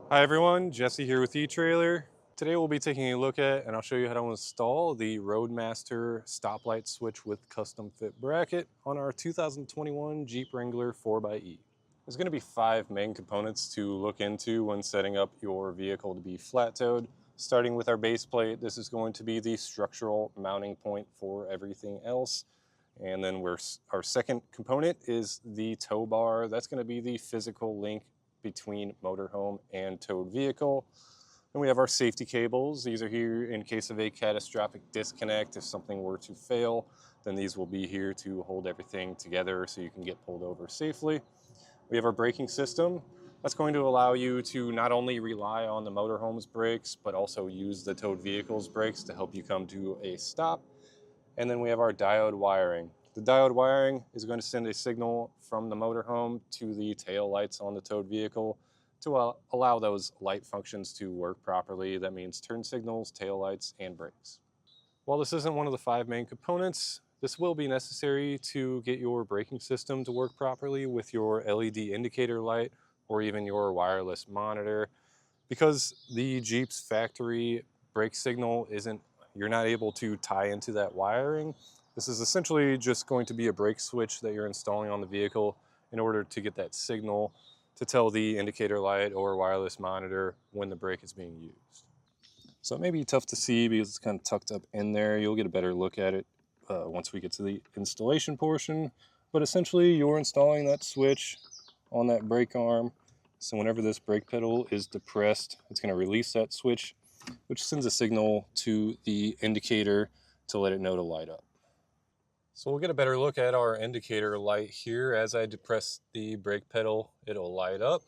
Hi everyone, Jesse here with etrailer. Today we'll be taking a look at and I'll show you how to install the Roadmaster stoplight switch with custom fit bracket on our 2021 Jeep Wrangler 4xe. There's going to be 5 main components to look into when setting up your vehicle to be flat-towed. Starting with our base plate, this is going to be the structural mounting point for everything else. And then our second component is the tow bar. That's going to be the physical link between motorhome and towed vehicle. And we have our safety cables. These are here in case of a catastrophic disconnect. If something were to fail, then these will be here to hold everything together so you can get pulled over safely. We have our braking system. That's going to allow you to not only rely on the motorhome's brakes, but also use the towed vehicle's brakes to help you come to a stop. And then we have our diode wiring. The diode wiring is going to send a signal from the motorhome to the tail lights on the towed vehicle to allow those light functions to work properly. That means turn signals, tail lights, and brakes. While this isn't one of the 5 main components, this will be necessary to get your braking system to work properly with your LED indicator light or even your wireless monitor. Because the Jeep's factory brake signal you're not able to tie into that wiring. This is essentially just going to be a brake switch that you're installing on the vehicle in order to get that signal to tell the indicator light or wireless monitor when the brake is being used. So it may be tough to see because it's kind of tucked up in there. You'll get a better look at it once we get to the installation portion. But essentially, you're installing that switch on that brake arm. So whenever this brake pedal is depressed, it's going to release that switch, which sends a signal to the indicator to let it know to light up. So we'll get a better look at our indicator light here. As I depress the brake pedal, it'll light up.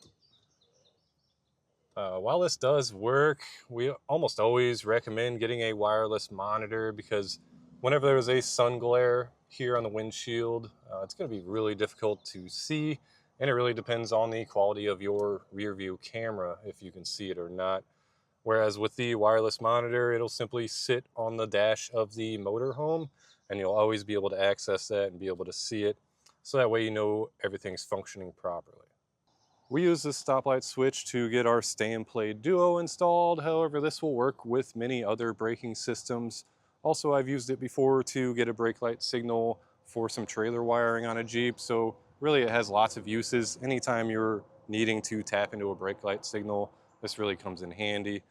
While this does work, we almost always recommend getting a wireless monitor because whenever there's a sun glare here on the windshield, it's going to be really difficult to see, and it really depends on the quality of your rear view camera if you can see it or not. Whereas with the wireless monitor, it'll simply sit on the dash of the motorhome, and you'll always be able to access that and be able to see it, so that way you know everything's functioning properly. We use this stoplight switch to get our Stay and Play Duo installed. However, this will work with many other braking systems. Also, I've used it before to get a brake light signal for some trailer wiring on a Jeep. So really it has lots of uses. Anytime you're needing to tap into a brake light signal, this really comes in handy.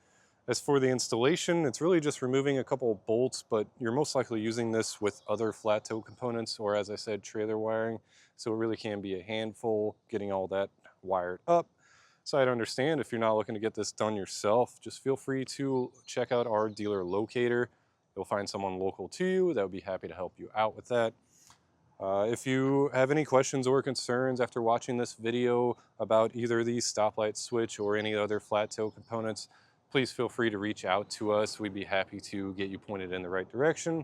As for the installation, it's really just removing a couple of bolts, but you're most likely using this with other flat tow components or, as I said, trailer wiring. So it really can be a handful getting all that wired up. So I'd understand if you're not looking to get this done yourself, just feel free to check out our dealer locator. You'll find someone local to you that would be happy to help you out with that. If you have any questions or concerns after watching this video about either the stoplight switch or any other flat tow components, please feel free to reach out to us. We'd be happy to get you pointed in the right direction.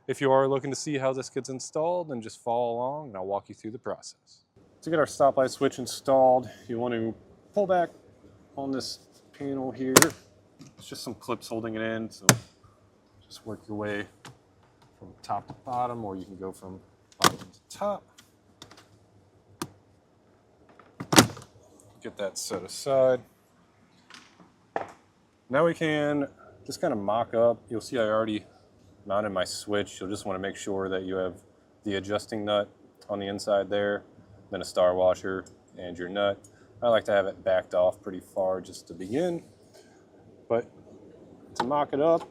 If you are looking to see how this gets installed, then just follow along and I'll walk you through the process. To get our stoplight switch installed, you want to pull back on this panel here. It's just some clips holding it in, so just work your way from top to bottom, or you can go from bottom to top. Get that set aside. Now we can just kind of mock up. You'll see I already mounted my switch. You'll just want to make sure that you have the adjusting nut on the inside there, then a star washer and your nut. I like to have it backed off pretty far just to begin. But to mock it up,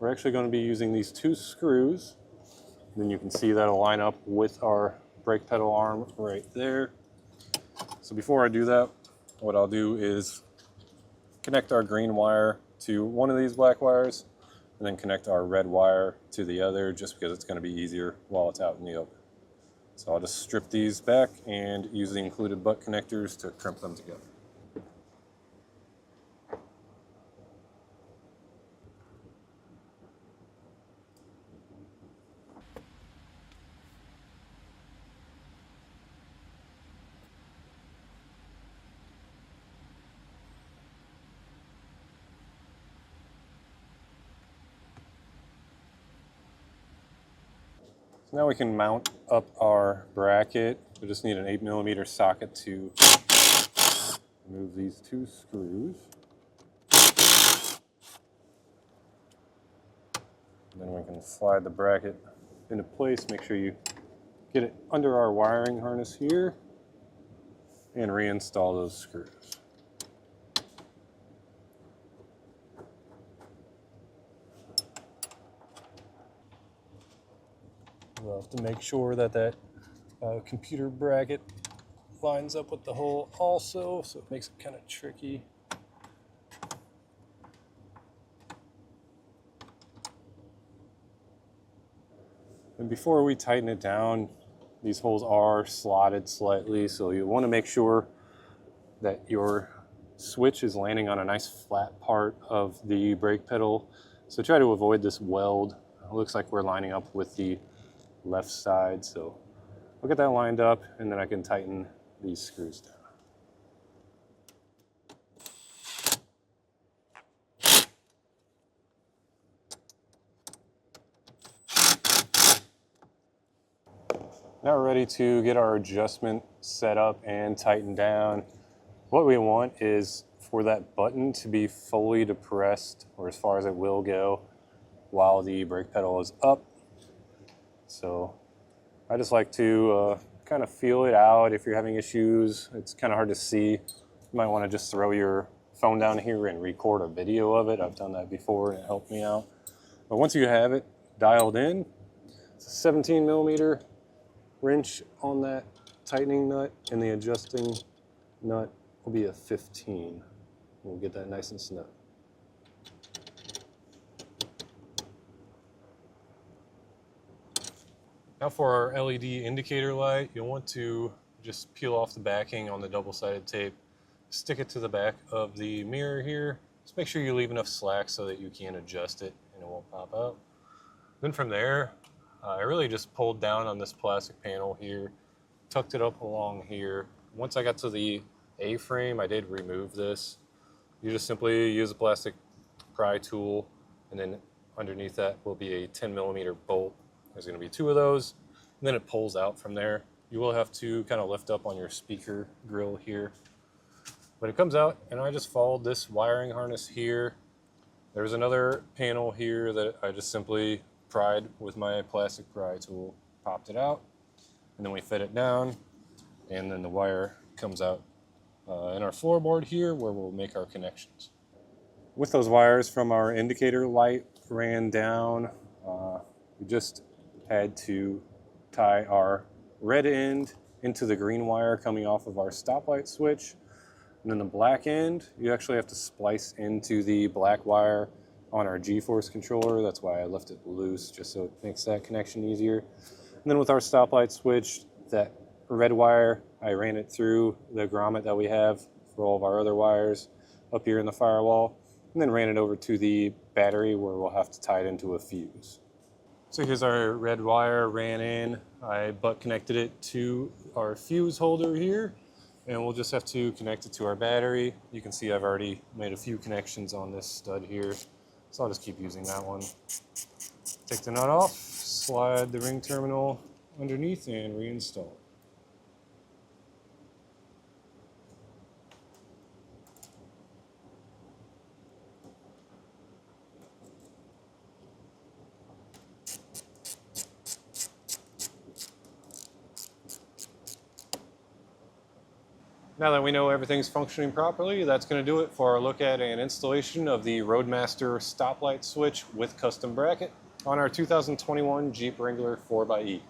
we're actually going to be using these 2 screws. Then you can see that'll line up with our brake pedal arm right there. So before I do that, what I'll do is connect our green wire to one of these black wires and then connect our red wire to the other, just because it's going to be easier while it's out in the open. So I'll just strip these back and use the included butt connectors to crimp them together. Now we can mount up our bracket. We just need an 8mm socket to Remove these 2 screws. And then we can slide the bracket into place. Make sure you get it under our wiring harness here and reinstall those screws. We'll have to make sure that that computer bracket lines up with the hole also, so it makes it kind of tricky. And before we tighten it down, these holes are slotted slightly, so you want to make sure that your switch is landing on a nice flat part of the brake pedal. So try to avoid this weld. It looks like we're lining up with the left side, so I'll get that lined up and then I can tighten these screws down. Now we're ready to get our adjustment set up and tightened down. What we want is for that button to be fully depressed, or as far as it will go, while the brake pedal is up. So I just like to kind of feel it out. If you're having issues, it's kind of hard to see. You might want to just throw your phone down here and record a video of it. I've done that before and it helped me out. But once you have it dialed in, it's a 17 millimeter wrench on that tightening nut, and the adjusting nut will be a 15. We'll get that nice and snug. Now for our LED indicator light, you'll want to just peel off the backing on the double-sided tape, stick it to the back of the mirror here. Just make sure you leave enough slack so that you can adjust it and it won't pop out. Then from there, I really just pulled down on this plastic panel here, tucked it up along here. Once I got to the A-frame, I did remove this. You just simply use a plastic pry tool, and then underneath that will be a 10 millimeter bolt. There's going to be 2 of those, and then it pulls out from there. You will have to kind of lift up on your speaker grill here. But it comes out, and I just followed this wiring harness here. There's another panel here that I just simply pried with my plastic pry tool, popped it out, and then we fit it down, and then the wire comes out in our floorboard here where we'll make our connections. With those wires from our indicator light ran down, we just had to tie our red end into the green wire coming off of our stoplight switch, and then the black end you actually have to splice into the black wire on our G-force controller. That's why I left it loose, just so it makes that connection easier. And then with our stoplight switch, that red wire, I ran it through the grommet that we have for all of our other wires up here in the firewall, and then ran it over to the battery where we'll have to tie it into a fuse. So here's our red wire ran in. I butt connected it to our fuse holder here, and we'll just have to connect it to our battery. You can see I've already made a few connections on this stud here, so I'll just keep using that one. Take the nut off, slide the ring terminal underneath, and reinstall it. Now that we know everything's functioning properly, that's going to do it for our look at an installation of the Roadmaster stoplight switch with custom bracket on our 2021 Jeep Wrangler 4xe.